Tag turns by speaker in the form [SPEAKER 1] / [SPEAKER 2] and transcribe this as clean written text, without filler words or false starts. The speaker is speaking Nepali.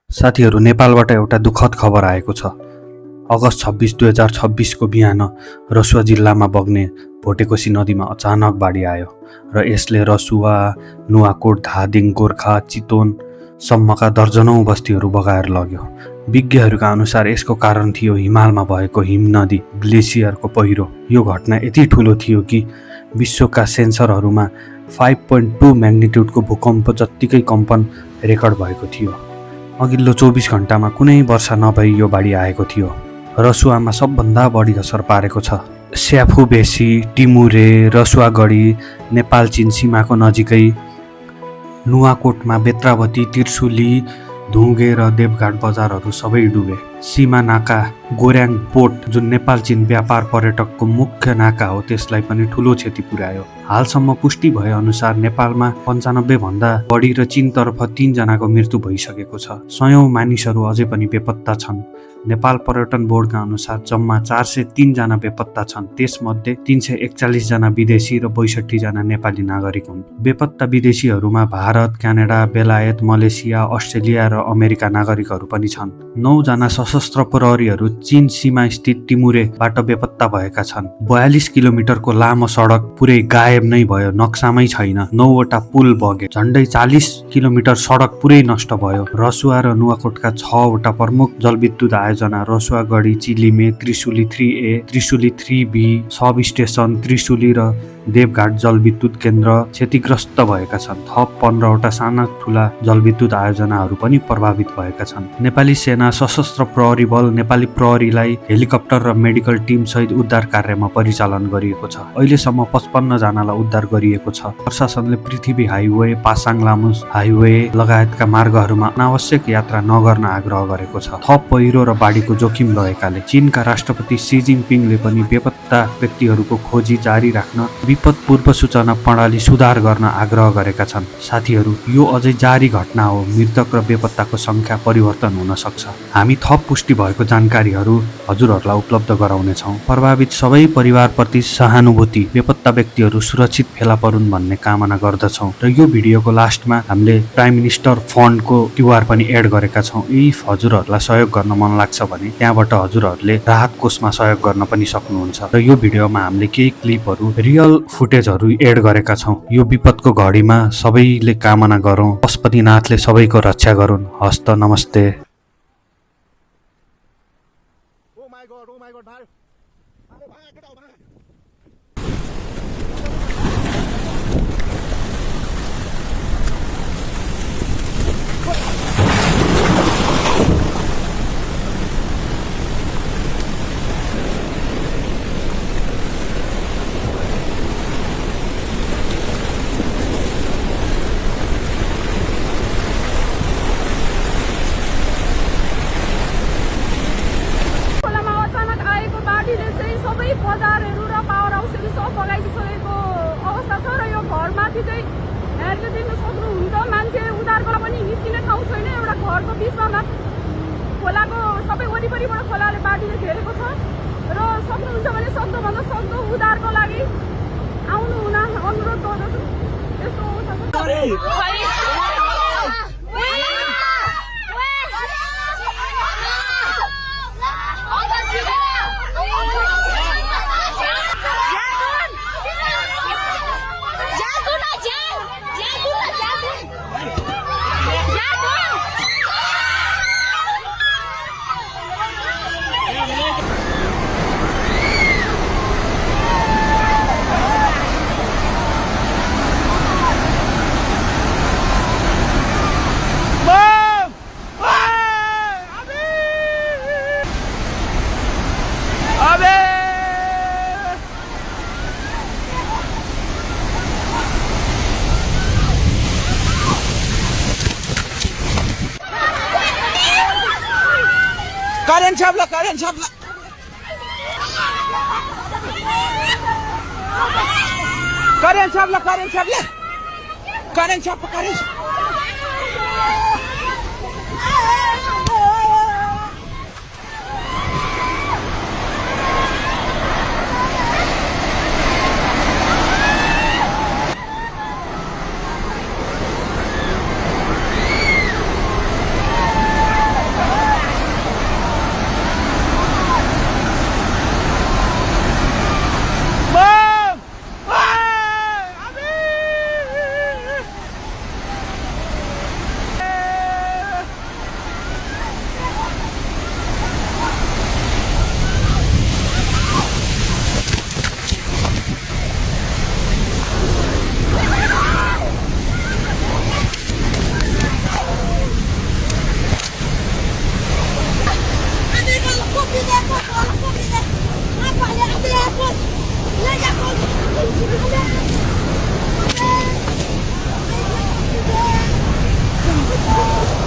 [SPEAKER 1] साथीहरू, नेपालबाट एउटा दुःखद खबर आएको छ। अगस्त 26, 2026 को बिहान रसुवा जिल्लामा बग्ने भोटेकोशी नदीमा अचानक बाढी आयो र यसले रसुवा, नुवाकोट, धादिङ, गोर्खा, चितवन सम्मका दर्जनौं बस्तीहरू बगाएर लग्यो। विज्ञहरूका अनुसार यसको कारण थियो हिमालमा भएको हिमनदी ग्लेसियरको पहिरो। यो घटना यति ठुलो थियो कि विश्वका सेन्सरहरूमा 5.2 म्याग्निट्युडको भूकम्प जत्तिकै कम्पन रेकर्ड भएको थियो। अघिल्लो 24 घण्टामा कुनै वर्षा नभई यो बाढी आएको थियो। रसुवामा सबभन्दा बढी असर पारेको छ। स्याफुबेसी, टिमुरे, रसुवागढी, नेपाल चीन सीमाको नजिकै नुवाकोटमा बेत्रावती, त्रिशुली, धुगे र देवघाट बजारहरू सबै डुबे। सीमा नाका गोर्याङ पोर्ट, जुन नेपाल चीन व्यापार पर्यटकको मुख्य नाका हो, त्यसलाई पनि ठूलो क्षति पुर्यायो। हालसम्म पुष्टि भए अनुसार नेपालमा 95 भन्दा बढी र चीनतर्फ 3 जनाको मृत्यु भइसकेको छ। सयौं मानिसहरू अझै पनि बेपत्ता छन्। नेपाल पर्यटन बोर्डका अनुसार जम्मा 403 जना बेपत्ता छन्। त्यसमध्ये 341 जना विदेशी र 62 जना नेपाली नागरिक हुन्। बेपत्ता विदेशीहरूमा भारत, क्यानाडा, बेलायत, मलेसिया, अस्ट्रेलिया र अमेरिका नागरिकहरू पनि छन्। 9 जना सशस्त्र प्रहरीहरू चीन सीमा स्थित टिमुरेबाट बेपत्ता भएका छन्। 42 किलोमिटरको लामो सडक पुरै गायब नै भयो, नक्सामै छैन। 9 वटा पुल बगे, झण्डै 40 किलोमिटर सडक पुरै नष्ट भयो। रसुवा र नुवाकोटका 6 वटा प्रमुख जलविद्युत आयोजना रसुवागढी, चिलिमे, त्रिशुली 3A, त्रिशुली 3B, सब स्टेसन, त्रिशुली र देवघाट जलविद्युत केन्द्र क्षतिग्रस्त भएका छन्। थप 15 वटा साना ठूला जलविद्युत आयोजनाहरू पनि प्रभावित भएका छन्। नेपाली सेना, सशस्त्र प्रहरी बल, नेपाली प्रहरीलाई हेलिकप्टर र मेडिकल टीम सहित उद्धार कार्यमा परिचालन गरिएको छ। अहिलेसम्म 55 जनालाई उद्धार गरिएको छ। प्रशासनले पृथ्वी हाइवे, पासाङ लामुस हाइवे लगायतका मार्गहरूमा अनावश्यक यात्रा नगर्न आग्रह गरेको छ। थप पहिरो र बाढीको जोखिम रहेकाले चीनका राष्ट्रपति सी जिनपिङले पनि बेपत्ता व्यक्तिहरूको खोजी जारी राख्न विपद पूर्व सूचना प्रणाली सुधार गर्न आग्रह गरेका छन्। साथीहरू, यो अझै जारी घटना हो। मृतक र बेपत्ताको संख्या परिवर्तन हुन सक्छ। हामी थप पुष्टि भएको जानकारीहरू हजुरहरूलाई उपलब्ध गराउनेछौँ। प्रभावित सबै परिवारप्रति सहानुभूति, बेपत्ता व्यक्तिहरू सुरक्षित फेला परुन् भन्ने कामना गर्दछौँ। र यो भिडियोको लास्टमा हामीले प्राइम मिनिस्टर फन्डको क्युआर पनि एड गरेका छौँ। इफ हजुरहरूलाई सहयोग गर्न मन लाग्छ भने त्यहाँबाट हजुरहरूले राहत कोषमा सहयोग गर्न पनि सक्नुहुन्छ। र यो भिडियोमा हामीले केही क्लिपहरू, रियल फुटेजहरू एड गरेका छौँ। यो विपदको घडीमा सबैले कामना गरौँ, पशुपतिनाथले सबैको रक्षा गरून्। हस्त नमस्ते।
[SPEAKER 2] बजारहरू र पावर हाउसहरू सब बगाइसकेको अवस्था छ र यो घरमाथि चाहिँ हेर्न दिन सक्नुहुन्छ। मान्छे उधारको पनि निस्किने ठाउँ छैन। एउटा घरको बिचमा खोलाको सबै वरिपरिबाट खोलाले बाढीले घेरेको छ र सक्नुहुन्छ भने सक्दोभन्दा सक्दो उधारको लागि आउनु हुन अनुरोध गर्दछु। यस्तो अवस्था छ।
[SPEAKER 3] Karen Chabla, Karen Chabla. Karen Chabla, Karen Chabla. Karen Chabla, Karen Chabla.
[SPEAKER 4] Thank you.